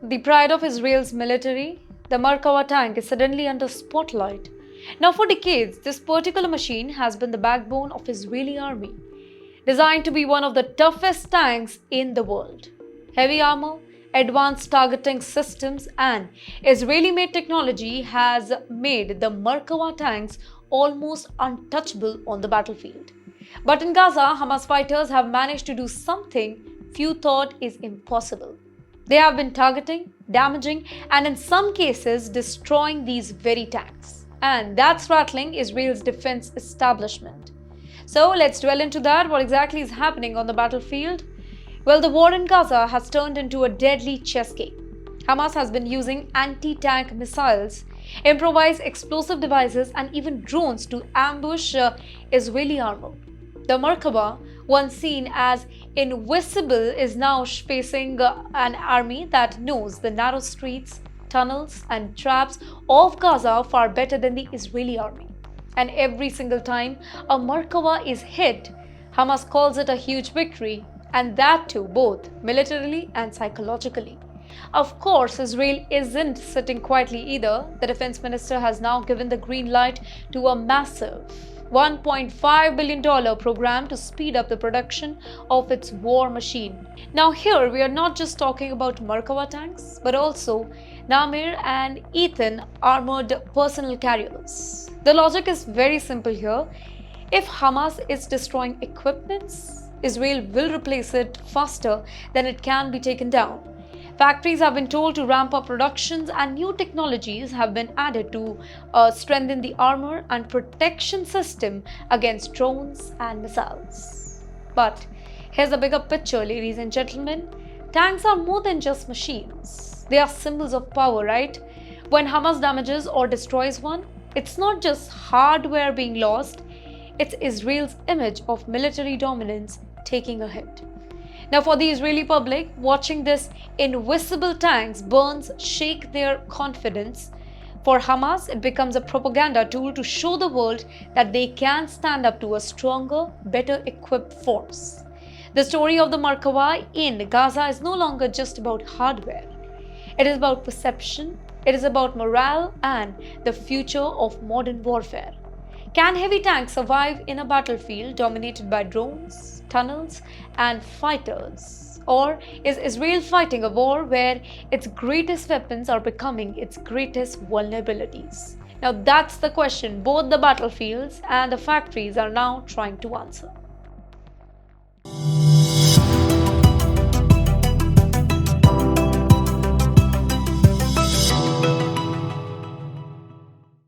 The pride of Israel's military, the Merkava tank is suddenly under spotlight. Now, for decades, this particular machine has been the backbone of Israeli army, designed to be one of the toughest tanks in the world. Heavy armor, advanced targeting systems, and Israeli-made technology has made the Merkava tanks almost untouchable on the battlefield. But in Gaza, Hamas fighters have managed to do something few thought is impossible. They have been targeting, damaging, and in some cases destroying these very tanks. And that's rattling Israel's defense establishment. So let's dwell into that. What exactly is happening on the battlefield? Well, the war in Gaza has turned into a deadly chess game. Hamas has been using anti-tank missiles, improvised explosive devices, and even drones to ambush Israeli armor. The Merkava, once seen as invisible, is now facing an army that knows the narrow streets, tunnels, and traps of Gaza far better than the Israeli army. And every single time a Merkava is hit, Hamas calls it a huge victory, and that too both militarily and psychologically. Of course, Israel isn't sitting quietly either. The defense minister has now given the green light to a massive $1.5 billion program to speed up the production of its war machine. Now here we are not just talking about Merkava tanks, but also Namir and Ethan armored personnel carriers. The logic is very simple here. If Hamas is destroying equipments, Israel will replace it faster than it can be taken down. Factories have been told to ramp up productions, and new technologies have been added to strengthen the armor and protection system against drones and missiles. But here's the bigger picture, ladies and gentlemen. Tanks are more than just machines. They are symbols of power, right? When Hamas damages or destroys one, it's not just hardware being lost, it's Israel's image of military dominance taking a hit. Now, for the Israeli public, watching this invisible tanks burns shake their confidence. For Hamas, it becomes a propaganda tool to show the world that they can stand up to a stronger, better equipped force. The story of the Merkava in Gaza is no longer just about hardware. It is about perception, it is about morale and the future of modern warfare. Can heavy tanks survive in a battlefield dominated by drones, tunnels, and fighters? Or is Israel fighting a war where its greatest weapons are becoming its greatest vulnerabilities? Now that's the question both the battlefields and the factories are now trying to answer.